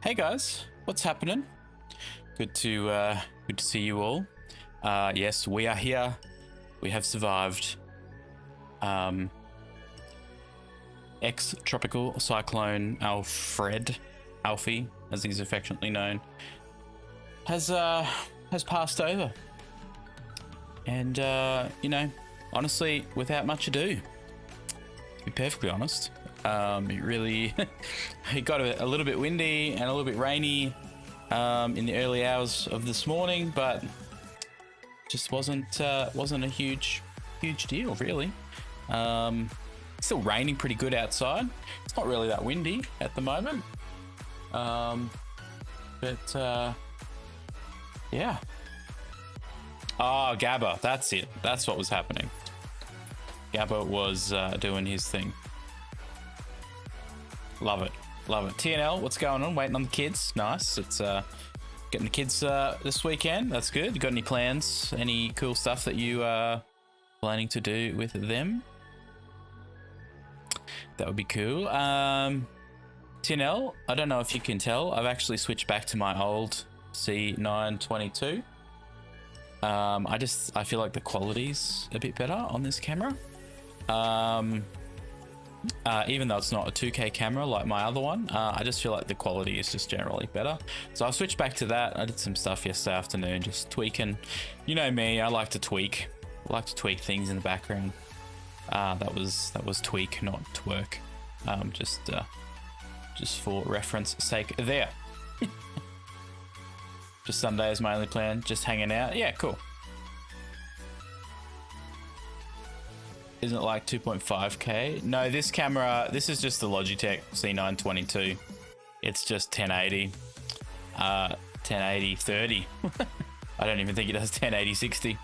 Hey guys, what's happening? Good to see you all. Yes, we are here. We have survived. Ex-tropical cyclone Alfie, as he's affectionately known, has passed over, and you know, honestly, without much ado, to be perfectly honest. It really it got a little bit windy and a little bit rainy in the early hours of this morning, but just wasn't a huge deal really. It's still raining pretty good outside. It's not really that windy at the moment, but yeah. Oh, Gabba, that's it. That's what was happening. Gabba was doing his thing. Love it, love it. TNL, what's going on? Waiting on the kids. Nice. It's getting the kids this weekend. That's good. You got any plans? Any cool stuff that you are planning to do with them? That would be cool. TNL, I don't know if you can tell, I've actually switched back to my old C922. I feel like the quality's a bit better on this camera. Even though it's not a 2K camera like my other one, I just feel like the quality is just generally better. So I've switched back to that. I did some stuff yesterday afternoon, just tweaking. You know me, I like to tweak. I like to tweak things in the background. That was tweak, not twerk. Just for reference sake there. Just Sunday is my only plan, just hanging out. Yeah, cool. Isn't it like 2.5K? No, this camera, this is just the Logitech C922. It's just 1080. 1080 30. I don't even think it does 1080 60.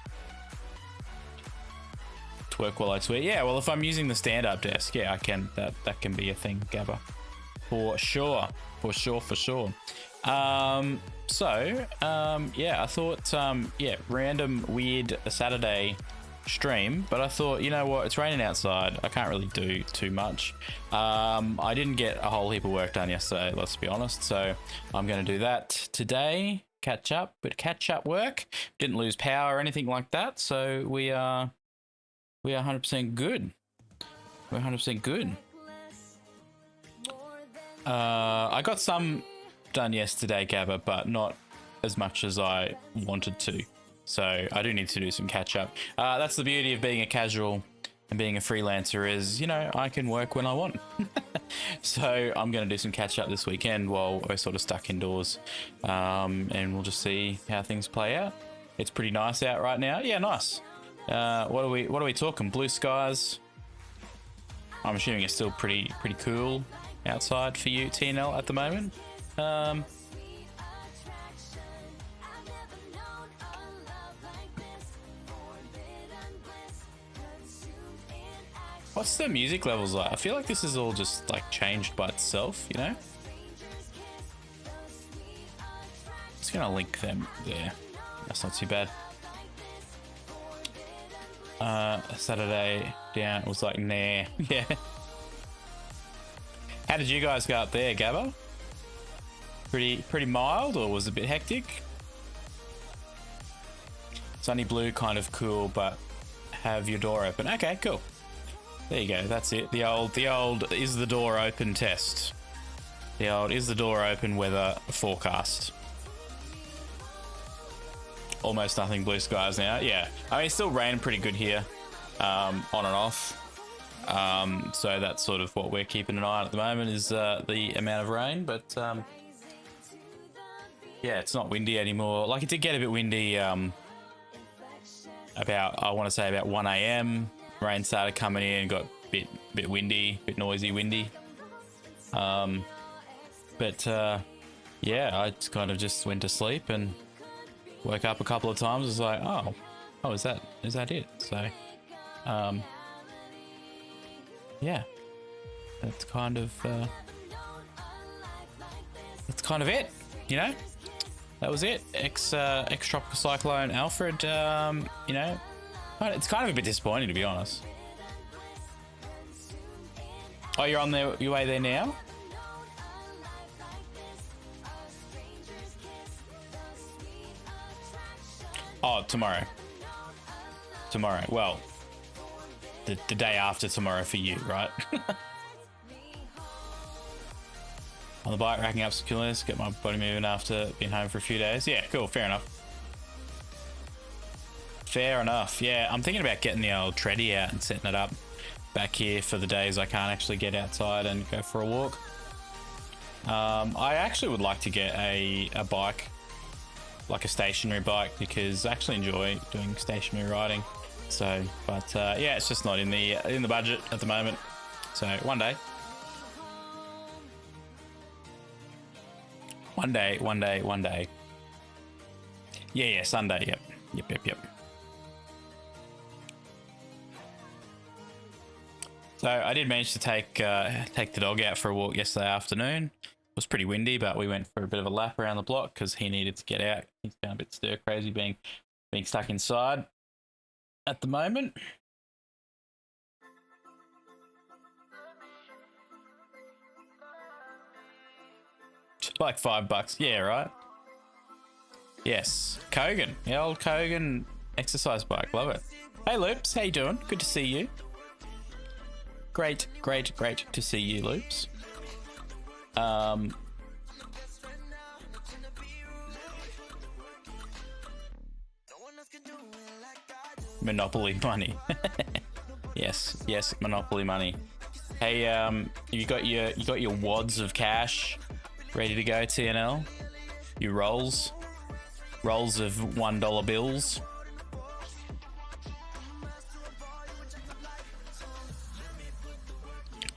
Twerk while I tweet. Yeah, well, if I'm using the stand-up desk, yeah, I can. That can be a thing, Gabba. For sure. For sure. Yeah, I thought, yeah, random weird Saturday stream, but I thought, you know what, it's raining outside, I can't really do too much. I didn't get a whole heap of work done yesterday, let's be honest, so I'm going to do that today. Catch up work. Didn't lose power or anything like that, so we are 100% good. We're 100% good. I got some done yesterday, Gabba, but not as much as I wanted to. So I do need to do some catch up. That's the beauty of being a casual and being a freelancer is, you know, I can work when I want. So I'm going to do some catch up this weekend while we're sort of stuck indoors. And we'll just see how things play out. It's pretty nice out right now. Yeah, nice. What are we talking? Blue skies. I'm assuming it's still pretty cool outside for you, TNL, at the moment. What's the music levels like? I feel like this is all just like changed by itself, you know? Just gonna link them there. That's not too bad. Saturday down, it was like, nah. Yeah. How did you guys go up there, Gabba? Pretty mild, or was it a bit hectic? Sunny blue, kind of cool, but have your door open. Okay, cool. There you go. That's it. The old is the door open test. The old is the door open weather forecast. Almost nothing blue skies now. Yeah, I mean, it's still raining pretty good here, on and off. So that's sort of what we're keeping an eye on at the moment is the amount of rain. But yeah, it's not windy anymore. Like, it did get a bit windy about, I want to say about 1 AM. Rain started coming in, got a bit windy, bit noisy, windy. But yeah, I just kind of just went to sleep and woke up a couple of times. Was like, oh, is that it? So yeah, that's kind of it, you know. That was it. Ex-tropical cyclone Alfred. You know, it's kind of a bit disappointing, to be honest. Oh, you're on your way there now? Oh, tomorrow. Tomorrow. Well, the day after tomorrow for you, right? On the bike, racking up some kilos, get my body moving after being home for a few days. Yeah, cool. Fair enough. Fair enough. Yeah, I'm thinking about getting the old treadie out and setting it up back here for the days I can't actually get outside and go for a walk. I actually would like to get a bike, like a stationary bike, because I actually enjoy doing stationary riding. So, but yeah, it's just not in the budget at the moment. So one day. One day. Yeah, Sunday. Yep. So I did manage to take the dog out for a walk yesterday afternoon. It was pretty windy, but we went for a bit of a lap around the block because he needed to get out. He's going a bit stir crazy being stuck inside at the moment. Like $5. Yeah, right. Yes, Kogan, the old Kogan exercise bike. Love it. Hey, Loops, how you doing? Good to see you. Great to see you, Loops. Monopoly money. yes, Monopoly money. Hey, you got your wads of cash ready to go, TNL? Your rolls of $1 bills.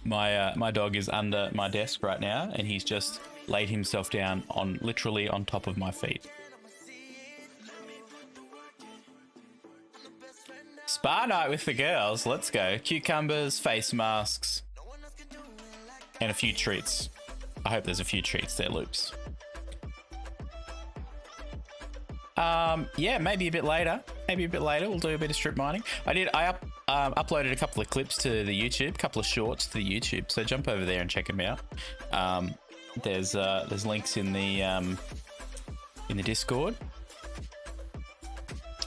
My dog is under my desk right now, and he's just laid himself down literally on top of my feet. Spa night with the girls. Let's go. Cucumbers, face masks, and a few treats. I hope there's a few treats there, Loops. Yeah, maybe a bit later. We'll do a bit of strip mining. I uploaded a couple of clips to the YouTube, a couple of shorts to the YouTube. So jump over there and check them out. There's links in the Discord.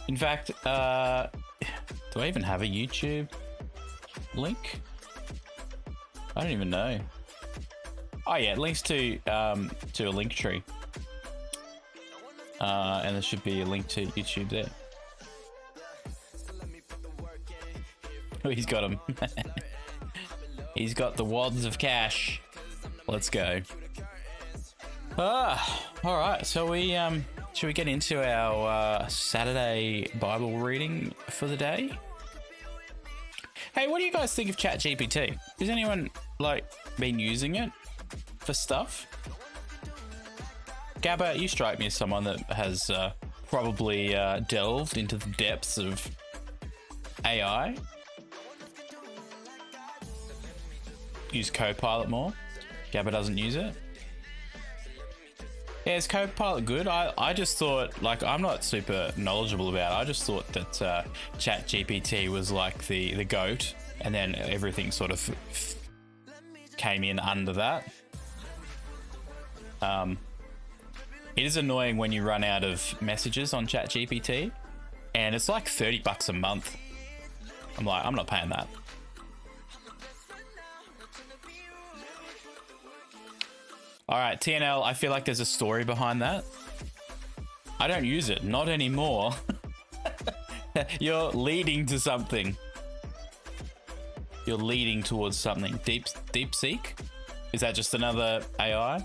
In fact, do I even have a YouTube link? I don't even know. Oh yeah, links to a link tree. And there should be a link to YouTube there. Oh, he's got him. He's got the wads of cash. Let's go. All right. So should we get into our Saturday Bible reading for the day? Hey, what do you guys think of ChatGPT? Has anyone been using it for stuff? Gabba, you strike me as someone that has probably delved into the depths of AI. Use Copilot more. Gabba doesn't use it. Yeah, is Copilot good? I just thought, I'm not super knowledgeable about it. I just thought that ChatGPT was like the GOAT, and then everything sort of came in under that. It is annoying when you run out of messages on ChatGPT, and it's like $30 a month. I'm not paying that. All right, TNL, I feel like there's a story behind that. I don't use it, not anymore. You're leading to something. You're leading towards something. DeepSeek? Is that just another AI?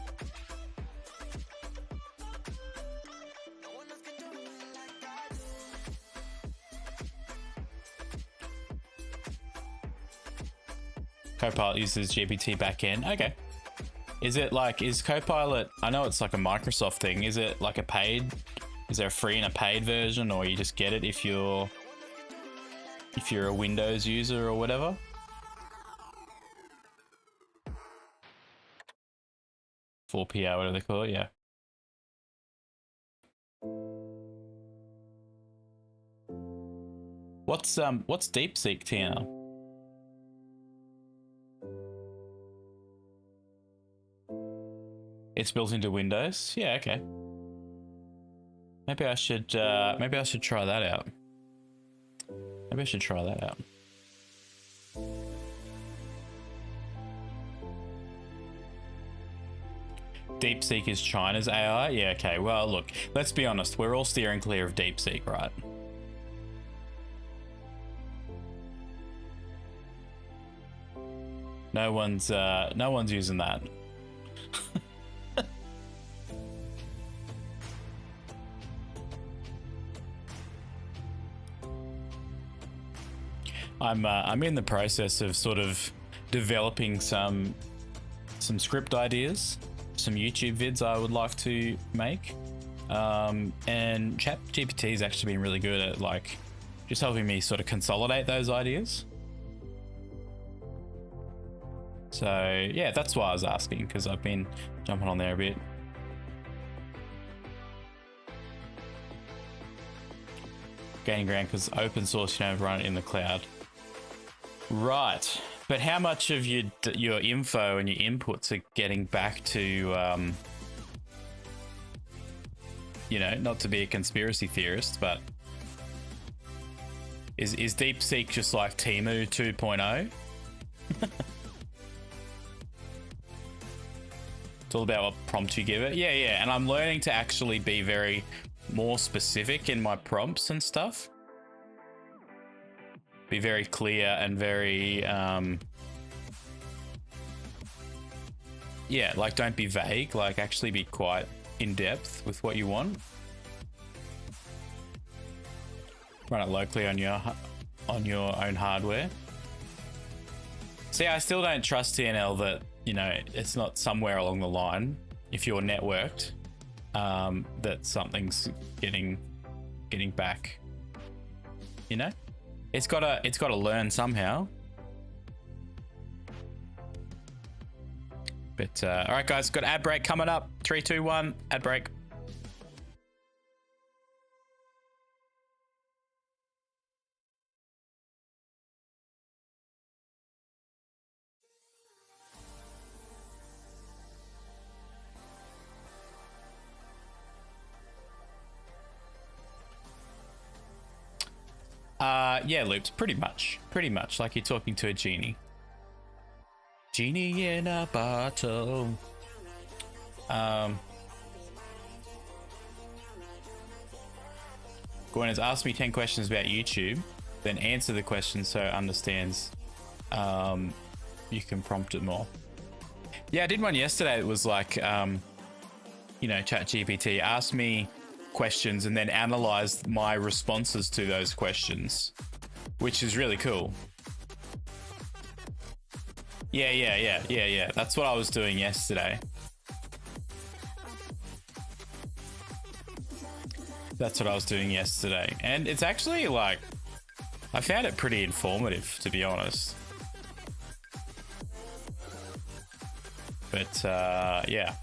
Copilot uses GPT backend. Okay. Is Copilot, I know it's like a Microsoft thing. Is it like is there a free and a paid version, or you just get it if you're a Windows user or whatever? $4PA, whatever they call it, yeah. What's DeepSeek, TNL? It's built into Windows. Yeah, okay. Maybe I should try that out. Maybe I should try that out. DeepSeek is China's AI? Yeah, okay. Well, look, let's be honest. We're all steering clear of DeepSeek, right? No one's using that. I'm in the process of sort of developing some script ideas, some YouTube vids I would like to make, and ChatGPT has actually been really good at like just helping me sort of consolidate those ideas. So yeah, that's why I was asking, because I've been jumping on there a bit. Gaining ground because open source, you don't run it in the cloud. Right, but how much of your info and your inputs are getting back to, you know, not to be a conspiracy theorist, but is DeepSeek just like Temu 2.0? It's all about what prompt you give it. Yeah, and I'm learning to actually be very more specific in my prompts and stuff. Be very clear and very, yeah, like don't be vague, like actually be quite in depth with what you want. Run it locally on your own hardware. See, I still don't trust TNL that, you know, it's not somewhere along the line, if you're networked, that something's getting back, you know? It's gotta learn somehow. But all right, guys, got ad break coming up. 3, 2, 1, ad break. Yeah, Loops, pretty much like you're talking to a genie. Genie in a bottle. Gordon has asked me 10 questions about YouTube, then answer the question so it understands. You can prompt it more. Yeah, I did one yesterday that was like, you know, ChatGPT asked me questions and then analyzed my responses to those questions, which is really cool. Yeah. That's what I was doing yesterday. And it's actually like, I found it pretty informative, to be honest. But yeah.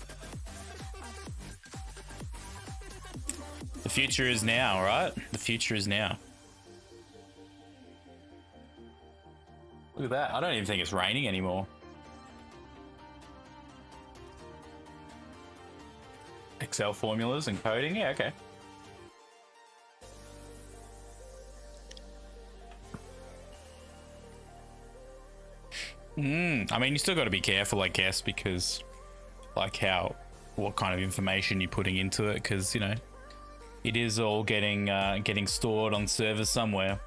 The future is now, right? The future is now. Look at that. I don't even think it's raining anymore. Excel formulas and coding. Yeah, okay. I mean, you still got to be careful, I guess, because like what kind of information you're putting into it, because, you know, it is all getting stored on servers somewhere.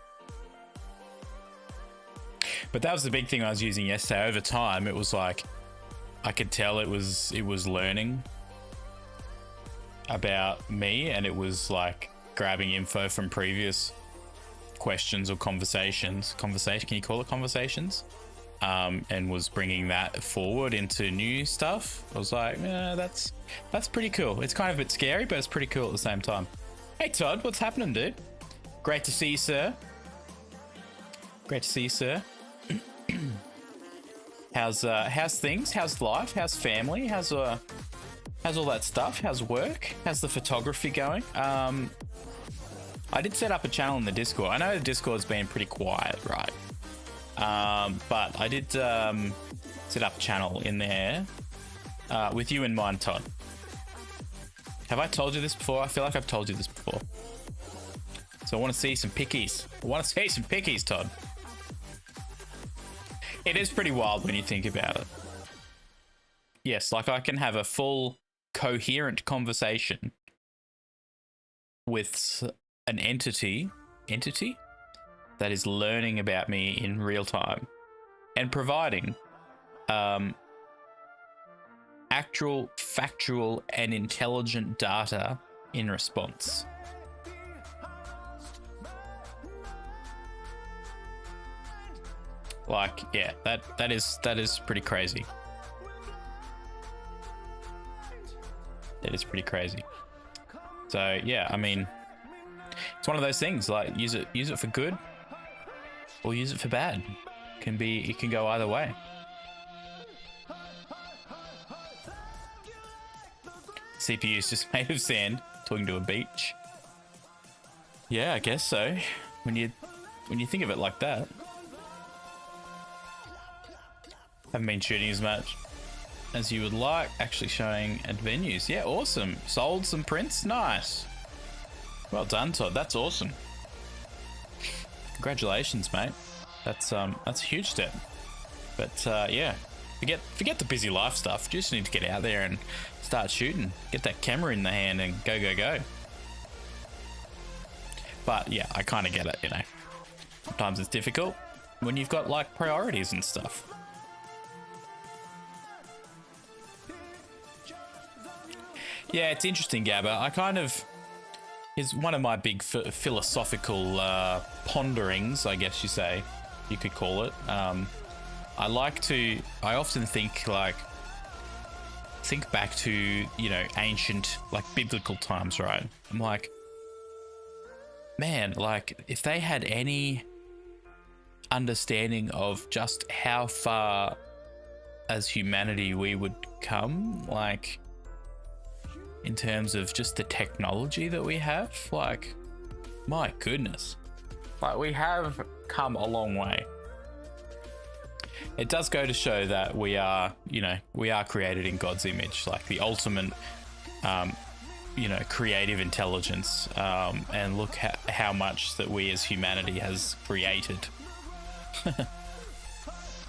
But that was the big thing I was using yesterday. Over time, it was like I could tell it was learning about me, and it was like grabbing info from previous questions or conversations. Can you call it conversations? And was bringing that forward into new stuff. I was like, yeah, that's pretty cool. It's kind of a bit scary, but it's pretty cool at the same time. Hey Todd, what's happening, dude? Great to see you, sir. How's things? How's life? How's family? How's all that stuff? How's work? How's the photography going? I did set up a channel in the Discord. I know the Discord's been pretty quiet, right? But I did set up a channel in there with you in mind, Todd. Have I told you this before? I feel like I've told you this before. So I want to see some pickies. I want to see some pickies, Todd. It is pretty wild when you think about it. Yes, like I can have a full coherent conversation with an entity that is learning about me in real time and providing actual, factual, and intelligent data in response. Like, yeah, that is pretty crazy. That is pretty crazy. So yeah, I mean, it's one of those things. Like, use it for good, or use it for bad. It can go either way. CPU is just made of sand. Talking to a beach. Yeah, I guess so. When you think of it like that. Haven't been shooting as much as you would like. Actually showing at venues. Yeah, awesome. Sold some prints. Nice. Well done, Todd. That's awesome. Congratulations, mate. That's a huge step. But yeah, forget the busy life stuff. You just need to get out there and start shooting. Get that camera in the hand and go. But yeah, I kind of get it, you know. Sometimes it's difficult when you've got like priorities and stuff. Yeah, it's interesting, Gabba. Is one of my big philosophical ponderings, I guess you could call it. I often think back to, you know, ancient, like biblical times, right? I'm like, man, like if they had any understanding of just how far as humanity we would come, like in terms of just the technology that we have, like, my goodness, like we have come a long way. It does go to show that we are created in God's image, like the ultimate, creative intelligence, and look how much that we as humanity has created.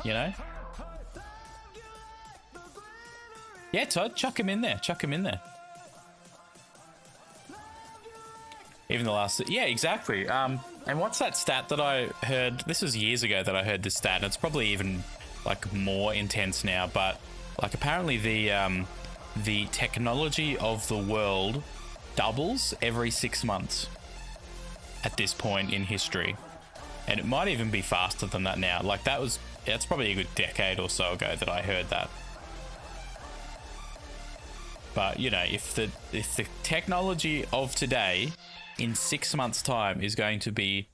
You know? Yeah, Todd, chuck him in there. Even the last... Yeah, exactly. And what's that stat that I heard? This was years ago that I heard this stat, and it's probably even like more intense now, but like apparently the technology of the world doubles every 6 months at this point in history. And it might even be faster than that now. Like that's probably a good decade or so ago that I heard that. But you know, if the technology of today in 6 months' time is going to be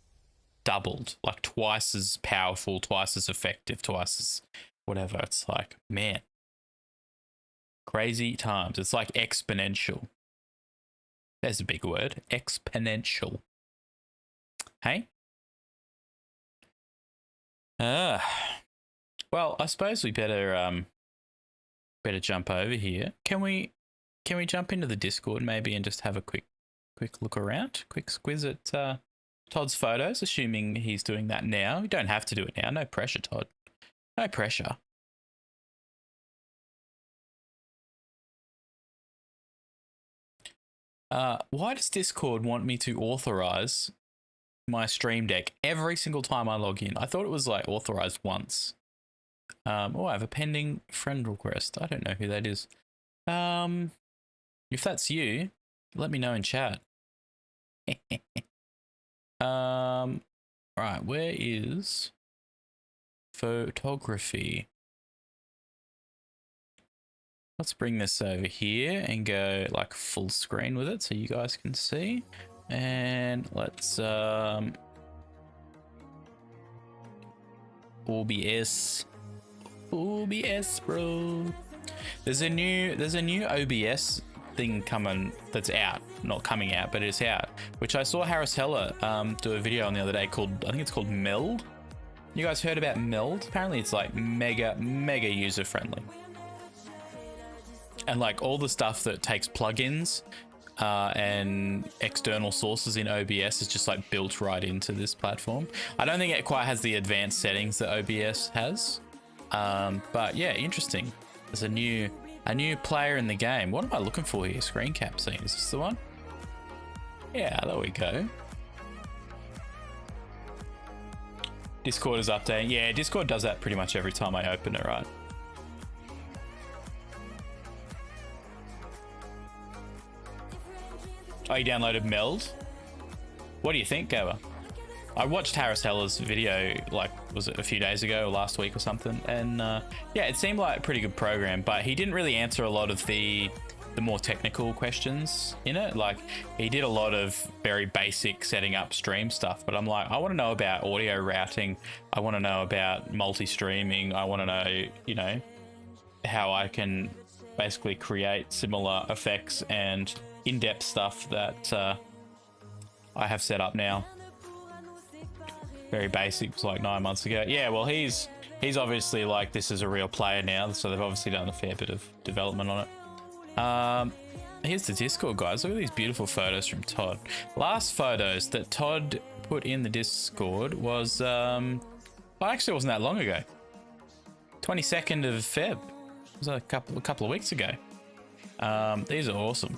doubled, like twice as powerful, twice as effective, twice as whatever, it's like, man, crazy times. It's like exponential. There's a big word, exponential. Hey? Well, I suppose we better jump over here. Can we jump into the Discord maybe and just have a quick look around, quick squiz at Todd's photos, assuming he's doing that now. You don't have to do it now. No pressure, Todd. No pressure. Why does Discord want me to authorize my Stream Deck every single time I log in? I thought it was like authorized once. I have a pending friend request. I don't know who that is. If that's you, let me know in chat. Right, where is photography? Let's bring this over here and go like full screen with it so you guys can see. And let's OBS, bro. There's a new OBS thing coming that's out, not coming out, but it's out, which I saw Harris Heller do a video on the other day called, I think it's called Meld. You guys heard about Meld? Apparently it's like mega user friendly, and like all the stuff that takes plugins and external sources in OBS is just like built right into this platform. I don't think it quite has the advanced settings that OBS has, but yeah, interesting. There's a new player in the game. What am I looking for here? Screen cap scene. Is this the one? Yeah, there we go. Discord is updating. Yeah, Discord does that pretty much every time I open it, right? Oh, you downloaded Meld? What do you think, Gabba? I watched Harris Heller's video, like, was it a few days ago or last week or something? And yeah, it seemed like a pretty good program, but he didn't really answer a lot of the more technical questions in it. Like, he did a lot of very basic setting up stream stuff, but I'm like, I want to know about audio routing. I want to know about multi-streaming. I want to know, you know, how I can basically create similar effects and in-depth stuff that I have set up now. Very basic, it was like 9 months ago. Yeah, well, he's obviously like, this is a real player now, so they've obviously done a fair bit of development on it. Here's the Discord, guys. Look at these beautiful photos from Todd. Last photos that Todd put in the Discord was well, actually it wasn't that long ago. 22nd of Feb. It was a couple of weeks ago. These are awesome.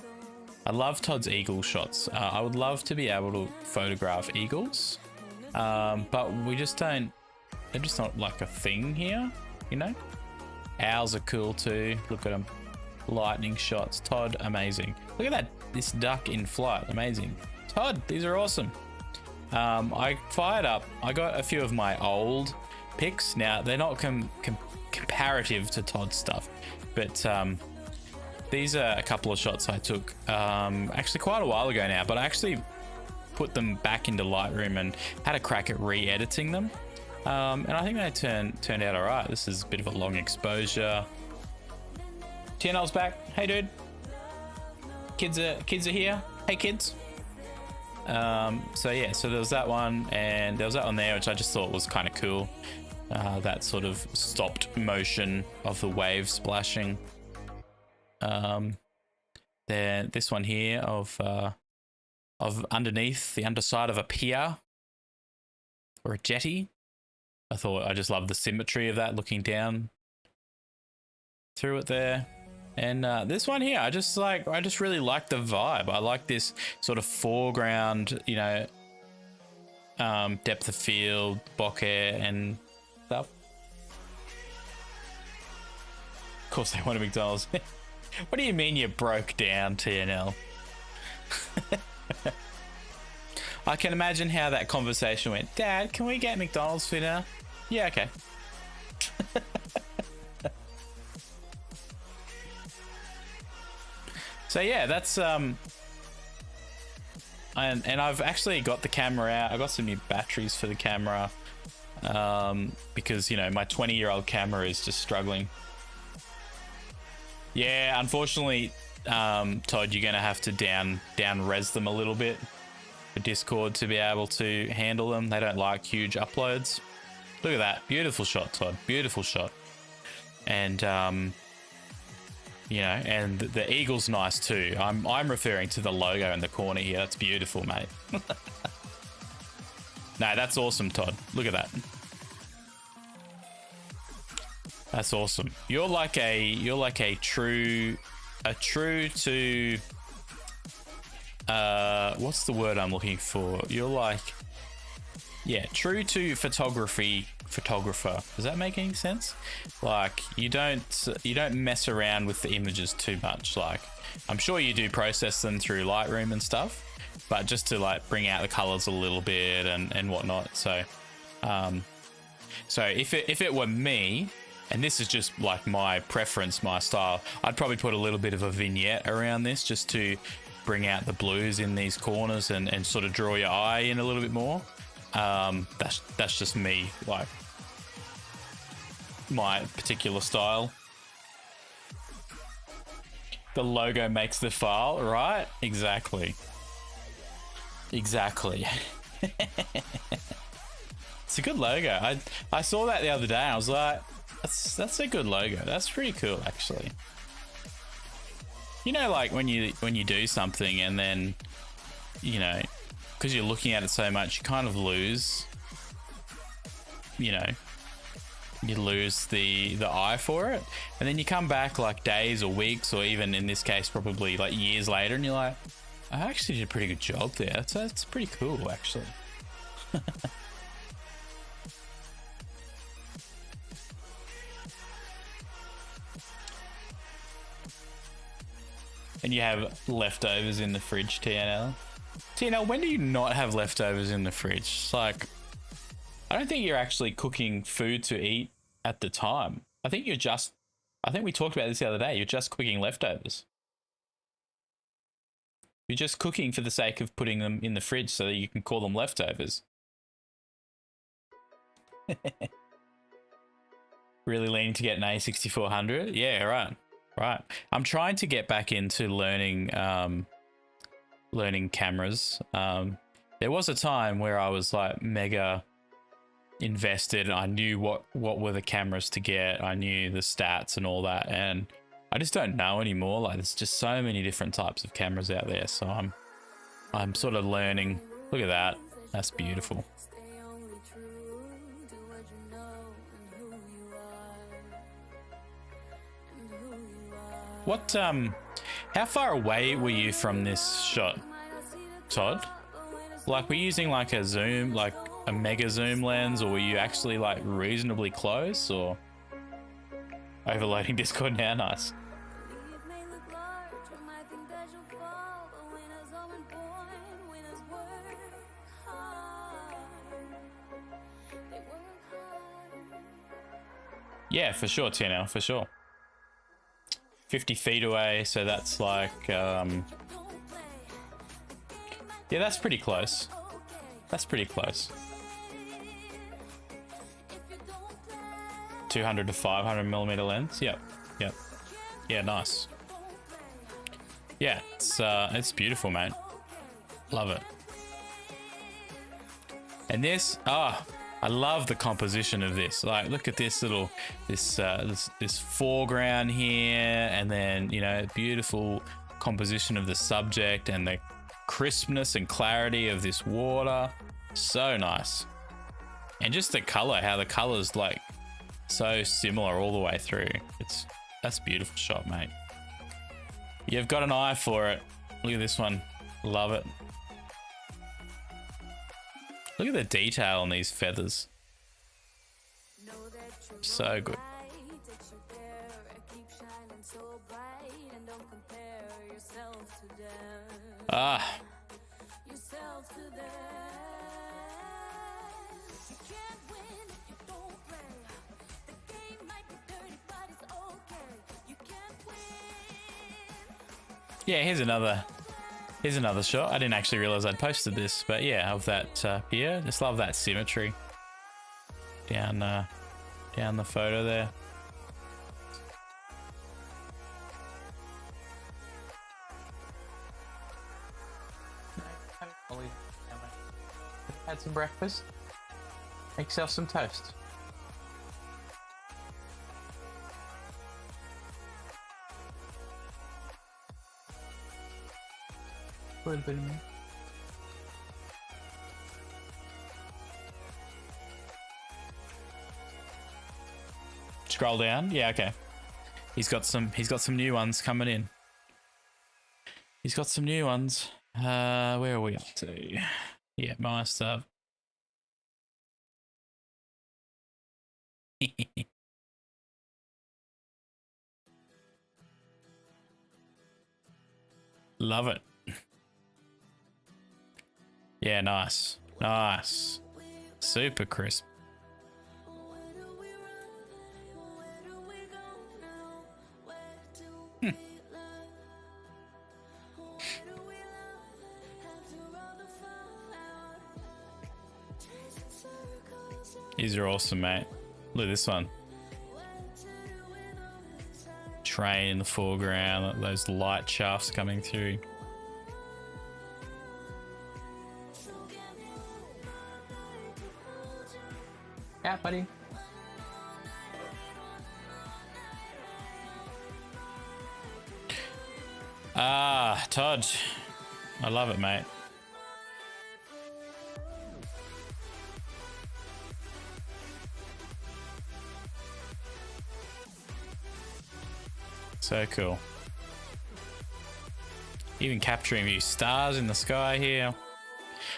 I love Todd's eagle shots. I would love to be able to photograph eagles, but we just don't. They're just not like a thing here, you know. Owls are cool too. Look at them. Lightning shots. Todd, amazing. Look at that. This duck in flight. Amazing. Todd, these are awesome. I fired up. I got a few of my old pics. Now they're not comparative to Todd's stuff, but these are a couple of shots I took actually quite a while ago now, but I actually put them back into Lightroom and had a crack at re-editing them, and I think they turned out all right. This is a bit of a long exposure. TNL's back. Hey, dude. Kids are here. Hey, kids. So yeah, so there was that one, and there was that one there, which I just thought was kind of cool. That sort of stopped motion of the wave splashing. Then this one here of underneath the underside of a pier or a jetty. I just love the symmetry of that, looking down through it there. And this one here, I just really like the vibe. I like this sort of foreground, you know, depth of field, bokeh and stuff. Of course they want a McDonald's. What do you mean you broke down, TNL? I can imagine how that conversation went. Dad, can we get McDonald's for dinner? Yeah, okay. So yeah, that's and I've actually got the camera out. I got some new batteries for the camera because, you know, my 20-year-old camera is just struggling. Yeah, unfortunately, Todd, you're gonna have to down res them a little bit for Discord to be able to handle them. They don't like huge uploads. Look at that, beautiful shot, Todd. Beautiful shot. And you know, and the eagle's nice too. I'm referring to the logo in the corner here. That's beautiful, mate. No, that's awesome, Todd. Look at that. That's awesome. You're like a true to what's the word I'm looking for? You're like, yeah, true to photographer. Does that make any sense? Like, you don't mess around with the images too much. Like, I'm sure you do process them through Lightroom and stuff, but just to like bring out the colors a little bit and whatnot. So so if it were me, and this is just like my preference, my style, I'd probably put a little bit of a vignette around this just to bring out the blues in these corners and sort of draw your eye in a little bit more. That's just me, like my particular style. The logo makes the file, right? Exactly. It's a good logo. I saw that the other day and I was like, that's a good logo. That's pretty cool, actually. You know, like when you do something and then, you know, because you're looking at it so much, you kind of lose, you know, you lose the eye for it, and then you come back like days or weeks, or even in this case probably like years later, and you're like, I actually did a pretty good job there. So that's pretty cool, actually. And you have leftovers in the fridge, TNL. TNL, when do you not have leftovers in the fridge? It's like, I don't think you're actually cooking food to eat at the time. I think we talked about this the other day. You're just cooking leftovers. You're just cooking for the sake of putting them in the fridge so that you can call them leftovers. Really leaning to get an A6400? Yeah, right. Right. I'm trying to get back into learning cameras. There was a time where I was like mega invested. I knew what were the cameras to get. I knew the stats and all that, and I just don't know anymore. Like, there's just so many different types of cameras out there, so I'm sort of learning. Look at that. That's beautiful. What how far away were you from this shot, Todd? Like, were you using like a zoom, like a mega zoom lens, or were you actually like reasonably close, or overloading Discord now? Nice. Yeah, for sure, TNL, for sure. 50 feet away, so that's like, yeah, that's pretty close. That's pretty close. 200 to 500 millimeter lens. Yep, yep. Yeah, nice. Yeah, it's beautiful, mate. Love it. And this, I love the composition of this. Like, look at this little, this foreground here, and then, you know, beautiful composition of the subject and the crispness and clarity of this water. So nice. And just the color, how the color's like so similar all the way through. That's a beautiful shot, mate. You've got an eye for it. Look at this one. Love it. Look at the detail on these feathers. So good. Ah. Yeah, here's another shot. I didn't actually realize I'd posted this, but yeah, of that pier. Just love that symmetry down the photo there. Had some breakfast. Make yourself some toast. A little bit of me. Scroll down. Yeah, okay. He's got some new ones coming in. He's got some new ones. Where are we up to? Yeah, my stuff. Love it. Yeah, nice. Nice. Super crisp. These are awesome, mate. Look at this one. Train in the foreground, those light shafts coming through. Yeah, buddy. Ah, Todd. I love it, mate. So cool. Even capturing these stars in the sky here.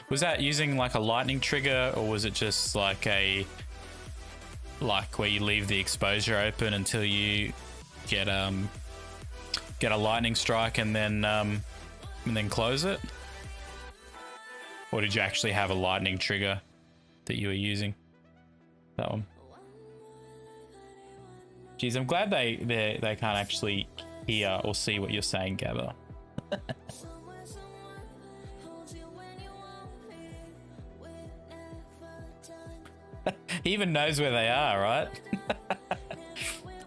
Was that using like a lightning trigger, or was it just like where you leave the exposure open until you get a lightning strike and then close it? Or did you actually have a lightning trigger that you were using? That one. Geez, I'm glad they can't actually hear or see what you're saying, Gabba. He even knows where they are, right?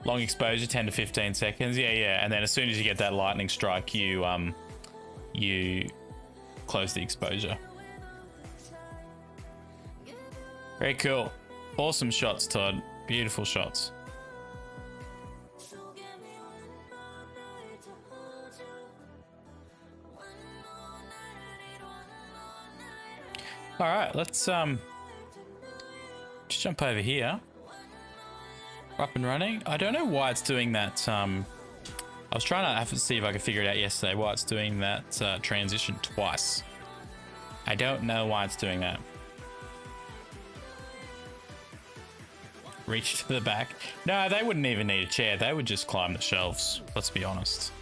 Long exposure, 10 to 15 seconds. Yeah. And then as soon as you get that lightning strike, you close the exposure. Very cool. Awesome shots, Todd. Beautiful shots. All right, let's just jump over here. Up and running. I don't know why it's doing that. I was trying to have to see if I could figure it out yesterday why it's doing that transition twice. I don't know why it's doing that. Reach to the back. No, they wouldn't even need a chair. They would just climb the shelves. Let's be honest.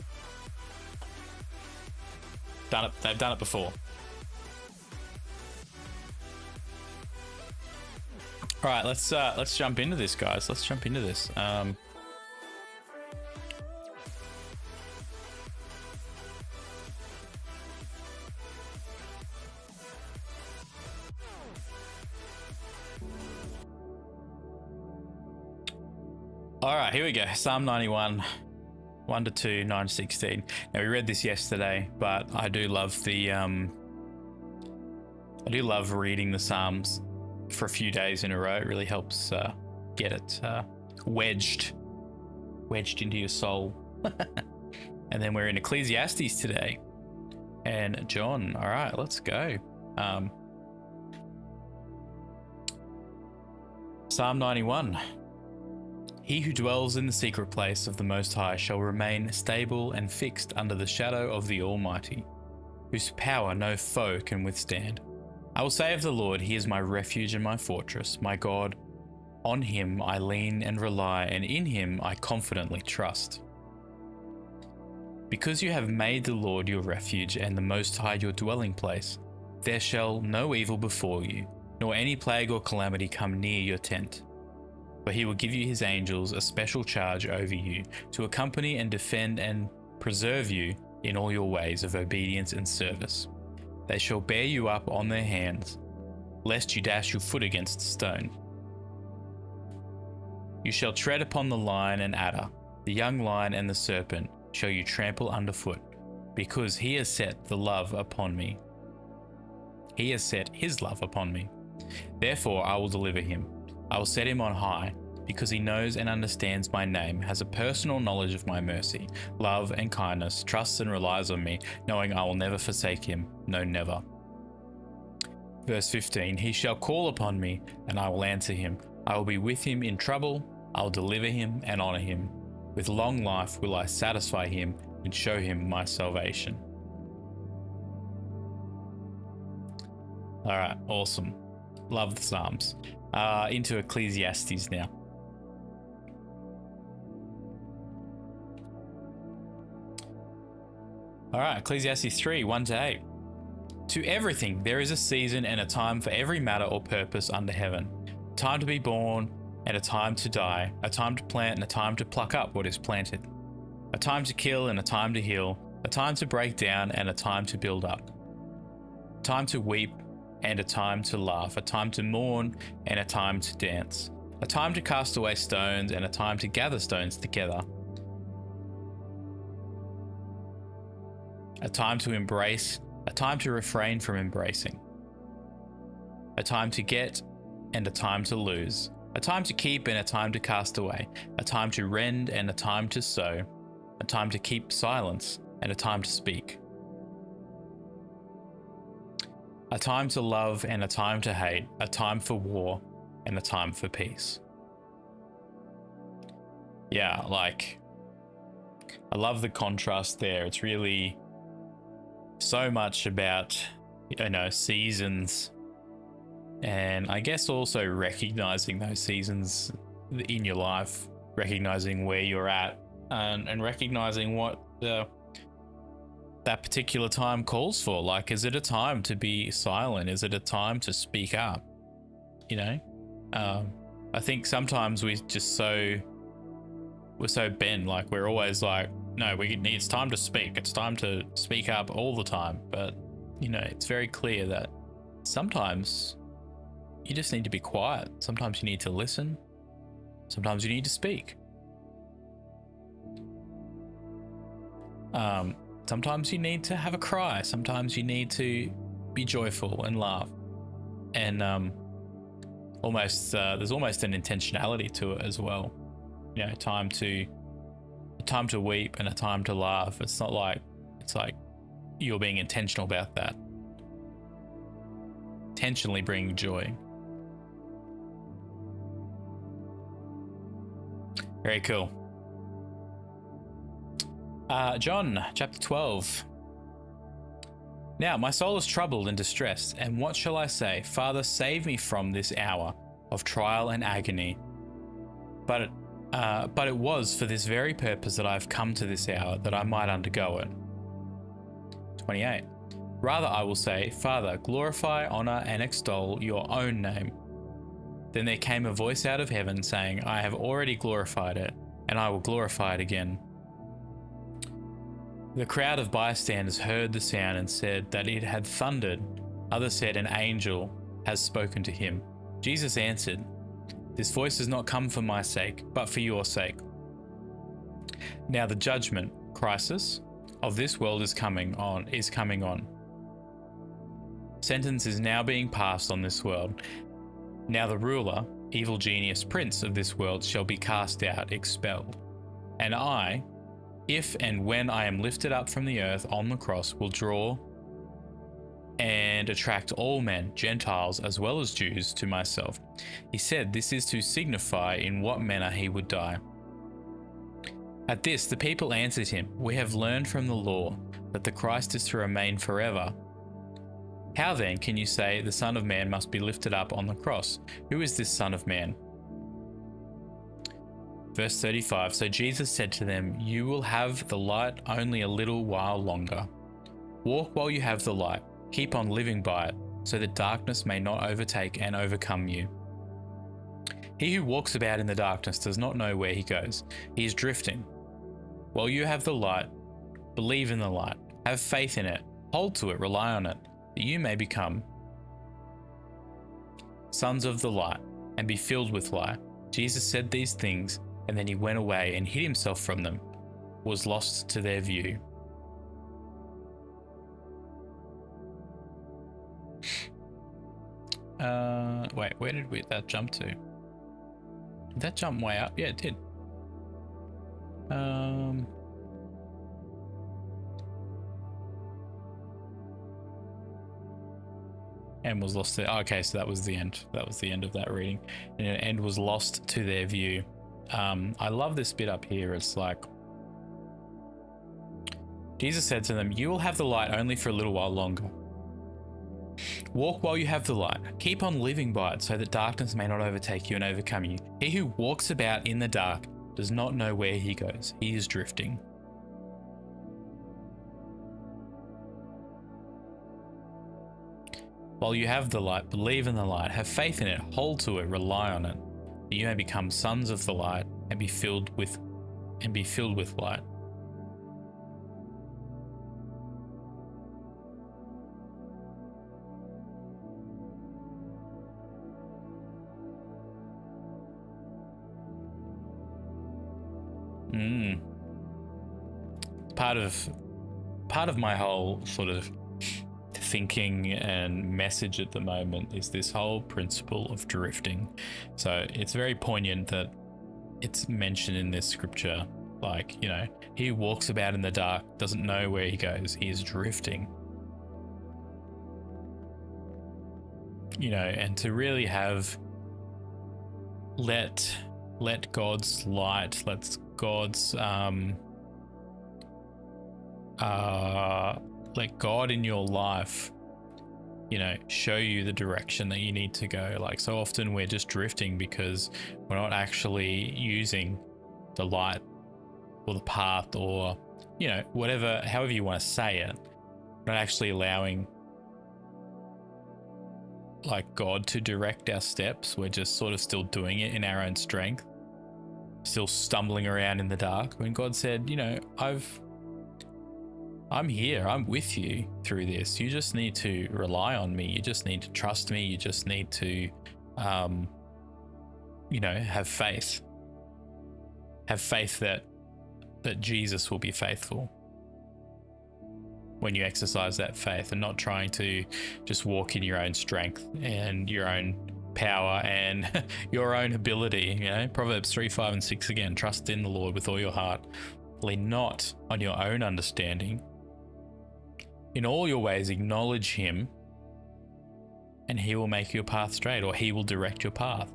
Done it. They've done it before. All right, let's jump into this, guys. Let's jump into this. All right, here we go. Psalm 91, 1 to 2, 9 to 16. Now we read this yesterday, but I do love the reading the Psalms for a few days in a row. It really helps get it wedged into your soul. And then we're in Ecclesiastes today and John. All right, let's go. Psalm 91. He who dwells in the secret place of the Most High shall remain stable and fixed under the shadow of the Almighty, whose power no foe can withstand. I will say of the Lord, he is my refuge and my fortress, my God. On him I lean and rely, and in him I confidently trust. Because you have made the Lord your refuge and the Most High your dwelling place, there shall no evil befall you, nor any plague or calamity come near your tent. For he will give you his angels a special charge over you, to accompany and defend and preserve you in all your ways of obedience and service. They shall bear you up on their hands, lest you dash your foot against a stone. You shall tread upon the lion and adder, the young lion and the serpent shall you trample underfoot, because he has set the love upon me. He has set his love upon me. Therefore I will deliver him. I will set him on high, because he knows and understands my name, has a personal knowledge of my mercy, love and kindness, trusts and relies on me, knowing I will never forsake him. No, never. Verse 15, he shall call upon me, and I will answer him. I will be with him in trouble. I will deliver him and honor him. With long life will I satisfy him and show him my salvation. All right, awesome. Love the Psalms. Into Ecclesiastes now. All right, Ecclesiastes 3, 1 to 8. To everything there is a season and a time for every matter or purpose under heaven. A time to be born and a time to die, a time to plant and a time to pluck up what is planted. A time to kill and a time to heal, a time to break down and a time to build up. A time to weep and a time to laugh, a time to mourn and a time to dance, a time to cast away stones and a time to gather stones together, a time to embrace, a time to refrain from embracing, a time to get and a time to lose, a time to keep and a time to cast away, a time to rend and a time to sow, a time to keep silence and a time to speak. A time to love and a time to hate, a time for war and a time for peace. Yeah, like, I love the contrast there. It's really so much about, you know, seasons, and I guess also recognizing those seasons in your life, recognizing where you're at, and recognizing what that particular time calls for. Like, is it a time to be silent? Is it a time to speak up? You know, I think sometimes we're so bent, like we're always like, no, it's time to speak. It's time to speak up all the time. But, you know, it's very clear that sometimes you just need to be quiet. Sometimes you need to listen. Sometimes you need to speak. Sometimes you need to have a cry. Sometimes you need to be joyful and laugh. And there's almost an intentionality to it as well. You know, a time to weep and a time to laugh. It's like you're being intentional about that. Intentionally bringing joy. Very cool. John, chapter 12. Now my soul is troubled and distressed, and what shall I say? Father, save me from this hour of trial and agony. But it was for this very purpose that I have come to this hour, that I might undergo it. 28. Rather I will say, Father, glorify, honor, and extol your own name. Then there came a voice out of heaven saying, I have already glorified it, and I will glorify it again. The crowd of bystanders heard the sound and said that it had thundered. Others said, an angel has spoken to him. Jesus answered, this voice has not come for my sake, but for your sake. Now the judgment, crisis, of this world is coming on. Sentence is now being passed on this world. Now the ruler, evil genius, prince of this world shall be cast out, expelled. And I, if and when I am lifted up from the earth on the cross, will draw and attract all men, Gentiles as well as Jews, to myself. He said this is to signify in what manner he would die. At this the people answered him, we have learned from the law that the Christ is to remain forever. How then can you say the Son of Man must be lifted up on the cross? Who is this Son of Man? Verse 35, so Jesus said to them, you will have the light only a little while longer. Walk while you have the light. Keep on living by it, so that darkness may not overtake and overcome you. He who walks about in the darkness does not know where he goes. He is drifting. While you have the light, believe in the light, have faith in it, hold to it, rely on it, that you may become sons of the light and be filled with light. Jesus said these things, and then he went away and hid himself from them, was lost to their view. Wait, where did that jump to? Did that jump way up? Yeah, it did. And was lost to, okay, so that was the end. That was the end of that reading. And was lost to their view. I love this bit up here. It's like, Jesus said to them, you will have the light only for a little while longer. Walk while you have the light. Keep on living by it, so that darkness may not overtake you and overcome you. He who walks about in the dark does not know where he goes. He is drifting. While you have the light, believe in the light, have faith in it, hold to it, rely on it, that you may become sons of the light and be filled with light. Part of my whole sort of thinking and message at the moment is this whole principle of drifting. So it's very poignant that it's mentioned in this scripture Like, you know, he walks about in the dark, doesn't know where he goes. He is drifting. You know, and to really have let God's light, let God's let God in your life, you know, show you the direction that you need to go. Like, so often we're just drifting because we're not actually using the light or the path, or, you know, whatever, however you want to say it, not actually allowing like God to direct our steps. We're just sort of still doing it in our own strength, still stumbling around in the dark, when God said, you know, I'm here, I'm with you through this. You just need to rely on me. You just need to trust me. You just need to, you know, have faith. Have faith that Jesus will be faithful when you exercise that faith, and not trying to just walk in your own strength and your own power and your own ability. You know, Proverbs 3, 5, and 6 again, trust in the Lord with all your heart. Lean not on your own understanding. In all your ways, acknowledge him, and he will make your path straight, or he will direct your path.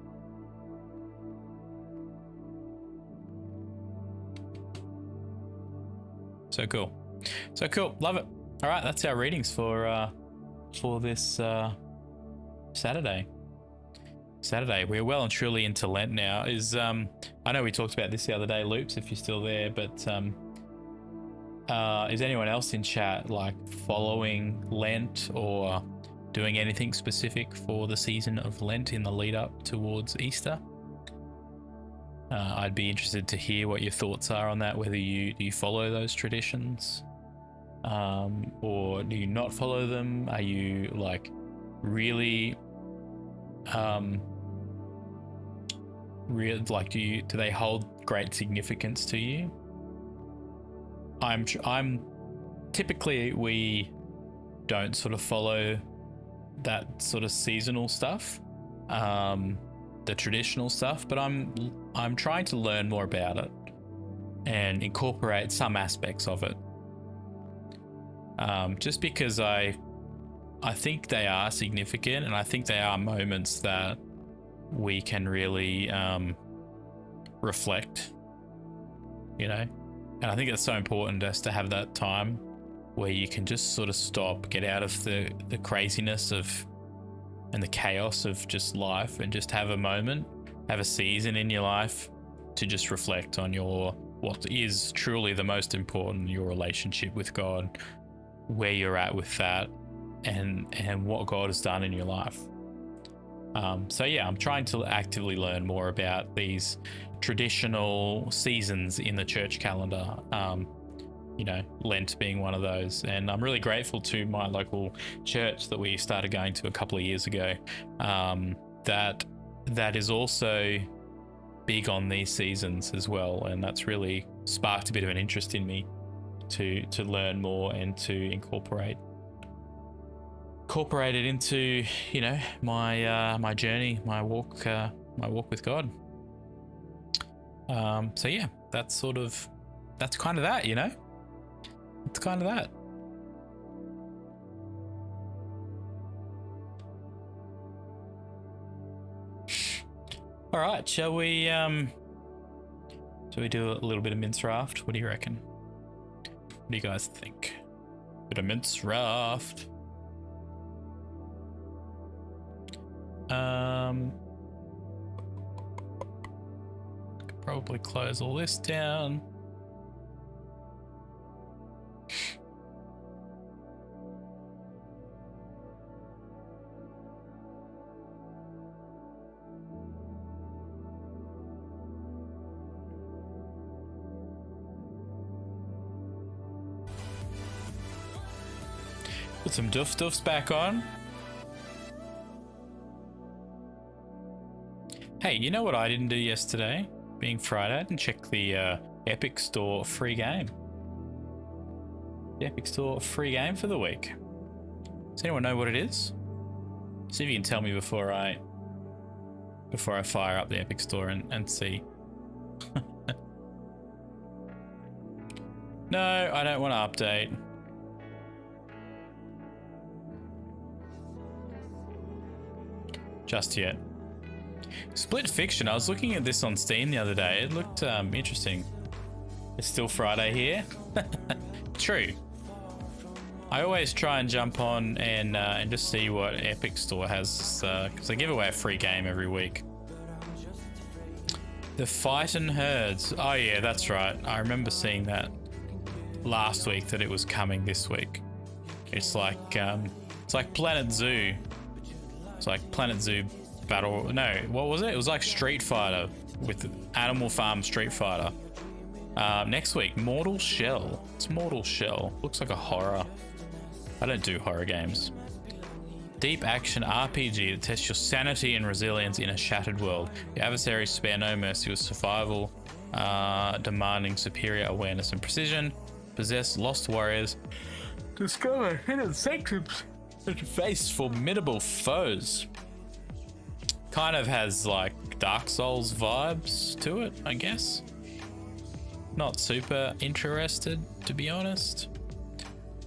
So cool. So cool. Love it. All right, that's our readings for this Saturday. We're well and truly into Lent now. I know we talked about this the other day, Loops, if you're still there, but is anyone else in chat like following Lent or doing anything specific for the season of Lent in the lead up towards Easter? I'd be interested to hear what your thoughts are on that, whether do you follow those traditions, or do you not follow them? Are you like really like do they hold great significance to you? I'm typically, we don't sort of follow that sort of seasonal stuff, the traditional stuff, but I'm trying to learn more about it and incorporate some aspects of it, just because I think they are significant, and I think they are moments that we can really reflect, you know. And I think it's so important just to have that time where you can just sort of stop, get out of the craziness of and the chaos of just life, and just have a moment, have a season in your life to just reflect on what is truly the most important, your relationship with God, where you're at with that, and what God has done in your life. So yeah, I'm trying to actively learn more about these traditional seasons in the church calendar, you know, Lent being one of those. And I'm really grateful to my local church that we started going to a couple of years ago, that is also big on these seasons as well. And that's really sparked a bit of an interest in me to learn more and to incorporate it into, you know, my journey, my walk with God. So yeah, that's kind of that, you know. It's kind of that. All right, shall we do a little bit of mince raft? What do you reckon? What do you guys think? Bit of mince raft. Could probably close all this down. Put some duffs back on. Hey, you know what I didn't do yesterday? Being Friday, I didn't check the Epic Store free game. The Epic Store free game for the week. Does anyone know what it is? See if you can tell me before I fire up the Epic Store and see. No, I don't want to update. Just yet. Split Fiction. I was looking at this on Steam the other day. It looked interesting. It's still Friday here. True. I always try and jump on and just see what Epic Store has, because they give away a free game every week. The Fightin' Herds. Oh yeah, that's right. I remember seeing that last week that it was coming this week. It's like Planet Zoo. It's like Planet Zoo Battle. No, what was it? It was like Street Fighter with Animal Farm Street Fighter. Next week, Mortal Shell. It's Mortal Shell. Looks like a horror. I don't do horror games. Deep action RPG that tests your sanity and resilience in a shattered world. Your adversaries spare no mercy with survival, demanding superior awareness and precision. Possess lost warriors. Discover hidden sanctums and face formidable foes. Kind of has like Dark Souls vibes to it, I guess. Not super interested, to be honest.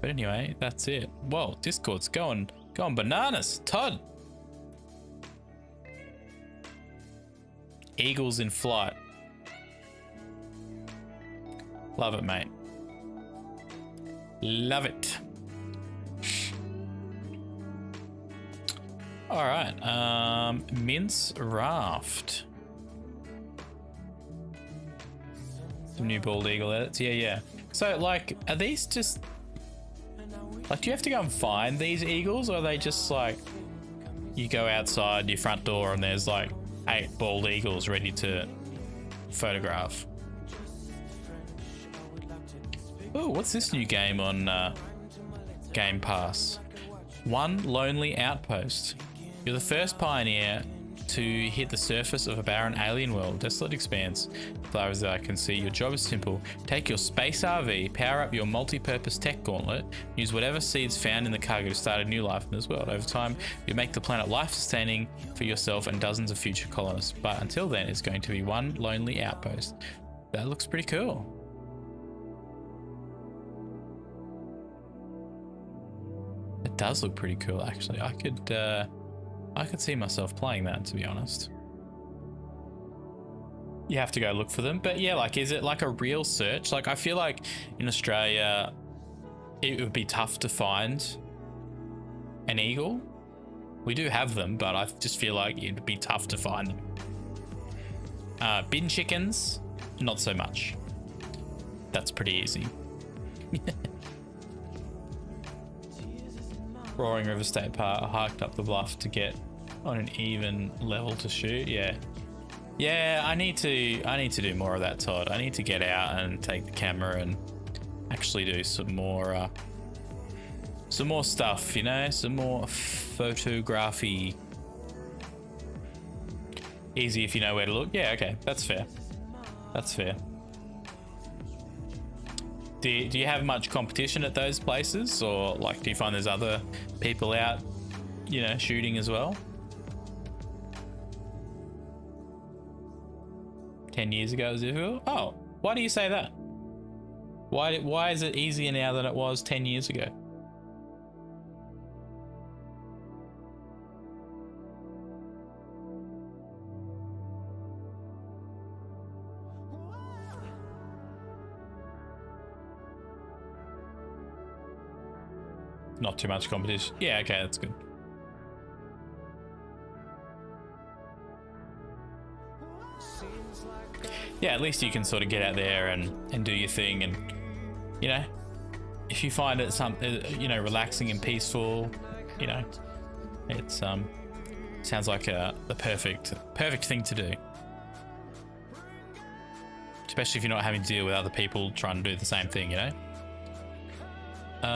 But anyway, that's it. Whoa, Discord's going bananas. Todd. Eagles in flight. Love it, mate. Love it. All right. Mince Raft. Some new bald eagle edits. Yeah. So, like, are these just... Like, do you have to go and find these eagles, or are they just, like... You go outside your front door and there's, like, 8 bald eagles ready to photograph? Oh, what's this new game on Game Pass? One Lonely Outpost. You're the first pioneer to hit the surface of a barren alien world. Desolate expanse. As far as I can see, your job is simple. Take your space RV, power up your multi-purpose tech gauntlet, use whatever seeds found in the cargo to start a new life in this world. Over time, you make the planet life-sustaining for yourself and dozens of future colonists. But until then, it's going to be one lonely outpost. That looks pretty cool. It does look pretty cool, actually. I could see myself playing that, to be honest. You have to go look for them, but yeah, like, is it like a real search? Like, I feel like in Australia, it would be tough to find an eagle. We do have them, but I just feel like it'd be tough to find them. Bin chickens, not so much. That's pretty easy. Roaring River State Park, I hiked up the bluff to get on an even level to shoot. Yeah, I need to do more of that, Todd. I need to get out and take the camera and actually do some more stuff, you know, some more photography. Easy if you know where to look. Yeah, okay, that's fair. That's fair. Do you have much competition at those places, or like do you find there's other people out, you know, shooting as well? 10 years ago it was difficult? Oh, why do you say that? Why is it easier now than it was 10 years ago? Not too much competition. Yeah, okay, that's good. Yeah, at least you can sort of get out there and do your thing, and you know, if you find it something, you know, relaxing and peaceful, you know, it's sounds like the perfect thing to do, especially if you're not having to deal with other people trying to do the same thing, you know.